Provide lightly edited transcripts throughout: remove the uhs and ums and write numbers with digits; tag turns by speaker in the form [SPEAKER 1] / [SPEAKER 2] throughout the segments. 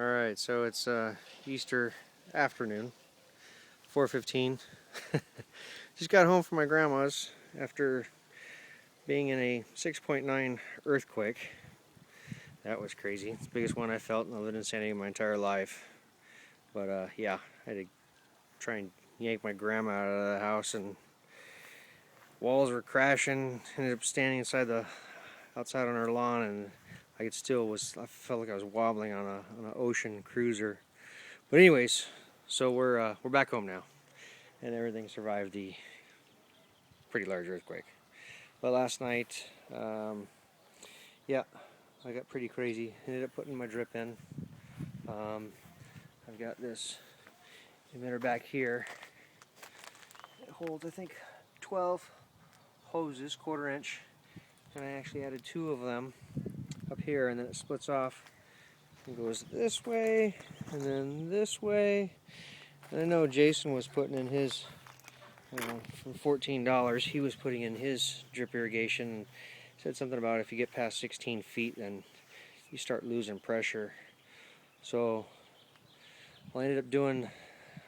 [SPEAKER 1] Alright, so it's Easter afternoon, 4:15. Just got home from my grandma's after being in a 6.9 earthquake. That was crazy. It's the biggest one I felt, and I lived in San Diego my entire life. But yeah, I had to try and yank my grandma out of the house, and walls were crashing. Ended up standing outside on our lawn, and I felt like I was wobbling on an ocean cruiser. But anyways, so we're back home now, and everything survived the pretty large earthquake. But last night, yeah, I got pretty crazy. Ended up putting my drip in. I've got this emitter back here. It holds, I think, 12 hoses, 1/4 inch, and I actually added 2 of them up here, and then it splits off and goes this way and then this way. And I know Jason was putting in his, for $14, he was putting in his drip irrigation, and said something about if you get past 16 feet, then you start losing pressure. So I ended up doing,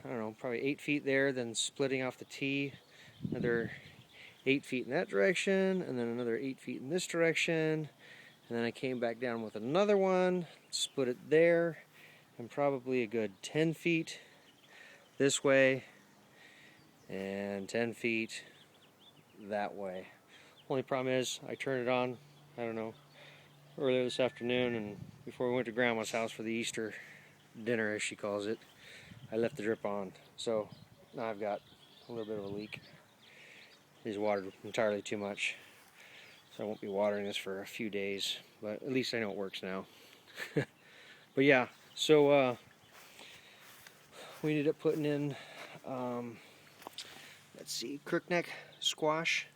[SPEAKER 1] I don't know, probably 8 feet there, then splitting off the tee, another 8 feet in that direction, and then another 8 feet in this direction. And then I came back down with another one, split it there, and probably a good 10 feet this way, and 10 feet that way. Only problem is, I turned it on, I don't know, earlier this afternoon, and before we went to Grandma's house for the Easter dinner, as she calls it, I left the drip on. So now I've got a little bit of a leak. It's watered entirely too much. So I won't be watering this for a few days, but at least I know it works now. But yeah, so we ended up putting in, let's see, crookneck squash.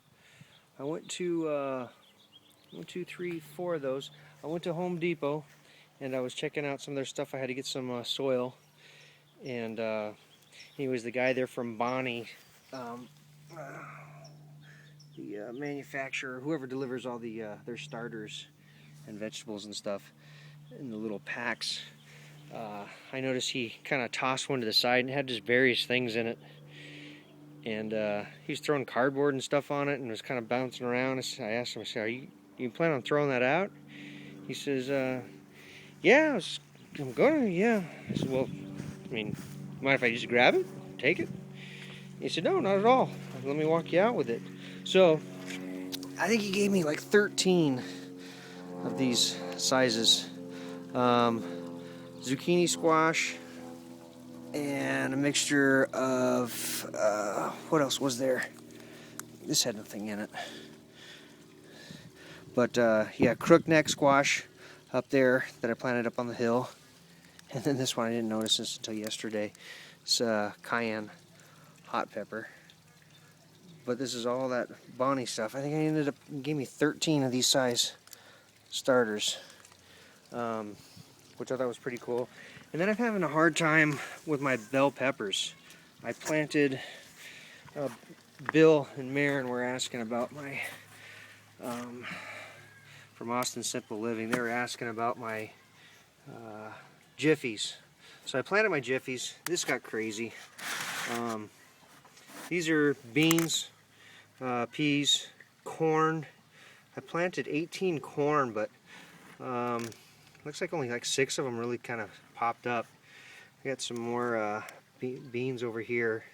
[SPEAKER 1] I went to 1, 2, 3, 4 of those. I went to Home Depot, and I was checking out some of their stuff. I had to get some soil, and anyways, the guy there from Bonnie, the manufacturer, whoever delivers all their starters and vegetables and stuff in the little packs, I noticed he kind of tossed one to the side and had just various things in it, and he was throwing cardboard and stuff on it and was kind of bouncing around. I asked him, I said, you plan on throwing that out? He says, yeah, I'm gonna, yeah. I said, well, I mean, mind if I just grab it, take it? He said, no, not at all. Let me walk you out with it. So I think he gave me like 13 of these sizes. Zucchini squash and a mixture of, what else was there? This had nothing in it. But yeah, crookneck squash up there that I planted up on the hill. And then this one, I didn't notice this until yesterday. It's cayenne hot pepper. But this is all that Bonnie stuff. I think he gave me 13 of these size starters, which I thought was pretty cool. And then I'm having a hard time with my bell peppers. I planted, Bill and Maren were asking about my, from Austin Simple Living, they were asking about my Jiffies. So I planted my Jiffies. This got crazy. These are beans, peas, corn. I planted 18 corn, but looks like only like 6 of them really kind of popped up. I got some more beans over here.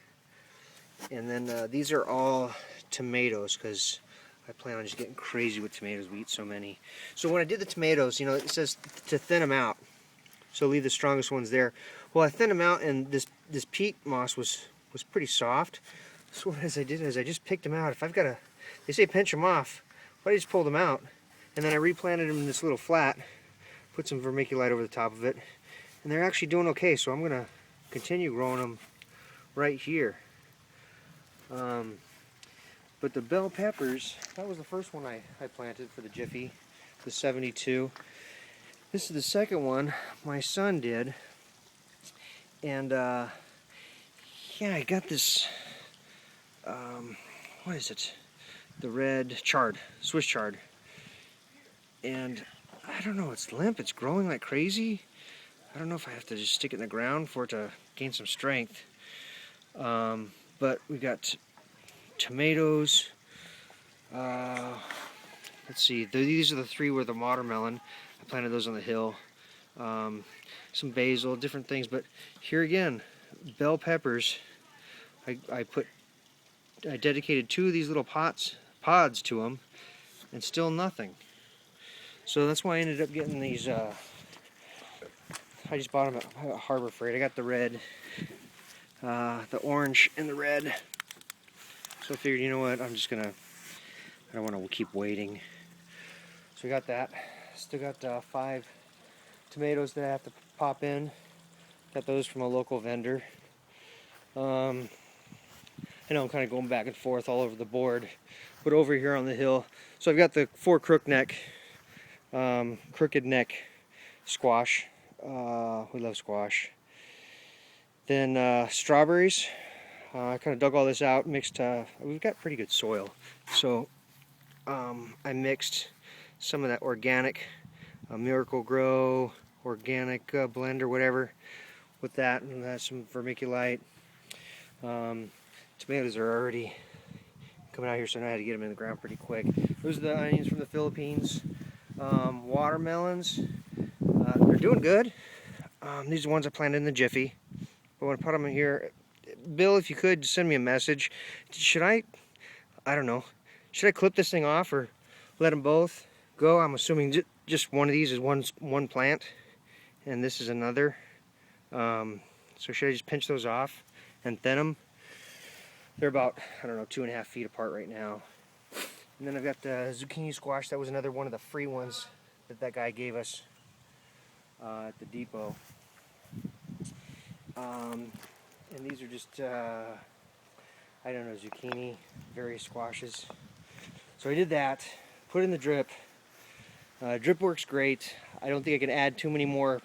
[SPEAKER 1] And then these are all tomatoes, because I plan on just getting crazy with tomatoes. We eat so many. So when I did the tomatoes, you know, it says to thin them out. So leave the strongest ones there. Well, I thinned them out, and this peat moss was pretty soft. So what I did is I just picked them out. If I've got they say pinch them off, but I just pulled them out, and then I replanted them in this little flat, put some vermiculite over the top of it, and they're actually doing okay. So I'm gonna continue growing them right here. But the bell peppers, that was the first one I planted for the Jiffy, the 72. This is the second one my son did, and yeah, I got this, what is it? The red chard, Swiss chard, and I don't know, it's limp, it's growing like crazy. I don't know if I have to just stick it in the ground for it to gain some strength. But we got tomatoes. Let's see, these are the 3 with the watermelon. I planted those on the hill. Some basil, different things. But here again, bell peppers. I dedicated 2 of these little pods to them, and still nothing. So that's why I ended up getting these. I just bought them at Harbor Freight. I got the red, the orange, and the red. So I figured, you know what, I don't want to keep waiting. So we got that. Still got 5 tomatoes that I have to pop in. Got those from a local vendor. I know I'm kind of going back and forth all over the board, but over here on the hill. So I've got the 4 crooked neck squash. We love squash. Then strawberries. I kind of dug all this out, mixed. We've got pretty good soil, so I mixed some of that organic Miracle Grow organic blend or whatever with that, and some vermiculite. Tomatoes are already coming out here, so I know how to get them in the ground pretty quick. Those are the onions from the Philippines. Watermelons, they're doing good. These are the ones I planted in the Jiffy. But when I put them in here, Bill, if you could send me a message. Should I don't know, should I clip this thing off or let them both go? I'm assuming just one of these is one plant, and this is another. So should I just pinch those off and thin them? They're about, I don't know, 2.5 feet apart right now. And then I've got the zucchini squash. That was another one of the free ones that guy gave us at the depot. And these are just, I don't know, zucchini, various squashes. So I did that, put in the drip. Drip works great. I don't think I can add too many more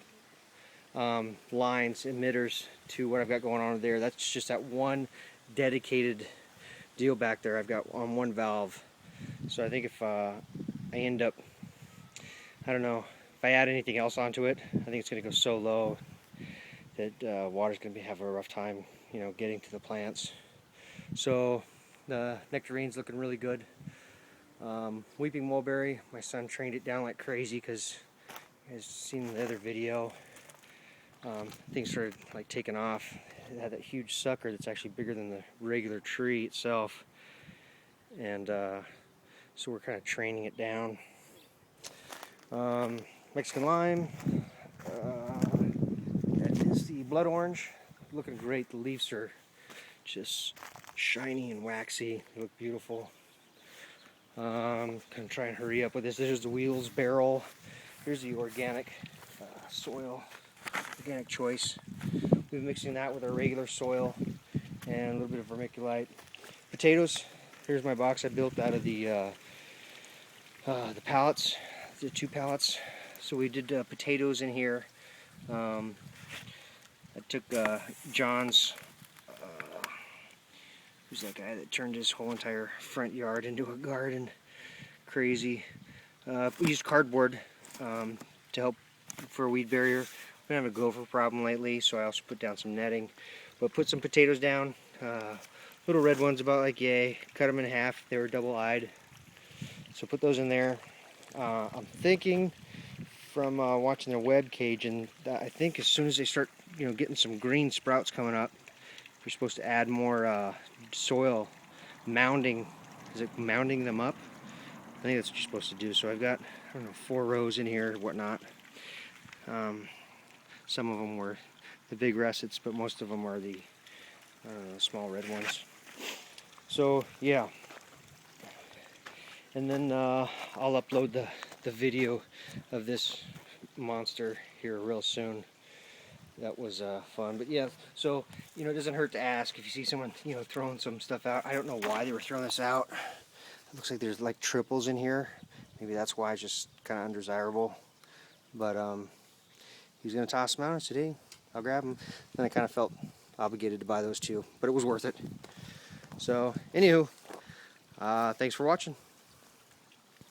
[SPEAKER 1] lines, emitters to what I've got going on there. That's just that one dedicated deal back there I've got on one valve. So I think if I end up, I don't know, if I add anything else onto it, I think it's going to go so low that water's going to have a rough time, you know, getting to the plants. So the nectarine's looking really good. Weeping mulberry, my son trained it down like crazy because you guys seen the other video. Things started like taking off. It had that huge sucker that's actually bigger than the regular tree itself, and so we're kind of training it down. Mexican lime, that is the blood orange, looking great. The leaves are just shiny and waxy, they look beautiful. Gonna try and hurry up with this. This is the Wheels barrel. Here's the organic soil, organic choice. We've been mixing that with our regular soil and a little bit of vermiculite. Potatoes. Here's my box I built out of the pallets, the 2 pallets. So we did potatoes in here. I took John's. Who's that guy that turned his whole entire front yard into a garden? Crazy. We used cardboard to help for a weed barrier. We don't have a gopher problem lately, so I also put down some netting. But put some potatoes down, little red ones about like yay. Cut them in half. They were double-eyed. So put those in there. I'm thinking from watching their web cage, and I think as soon as they start, you know, getting some green sprouts coming up, you're supposed to add more soil mounding. Is it mounding them up? I think that's what you're supposed to do. So I've got, I don't know, 4 rows in here, whatnot. Some of them were the big russets, but most of them are the, I don't know, small red ones. So yeah. And then I'll upload the video of this monster here real soon. That was fun. But yeah, so, you know, it doesn't hurt to ask if you see someone, you know, throwing some stuff out. I don't know why they were throwing this out. It looks like there's like triples in here. Maybe that's why it's just kind of undesirable. But he was going to toss them out. I said, hey, I'll grab them. Then I kind of felt obligated to buy those 2. But it was worth it. So, anywho, thanks for watching.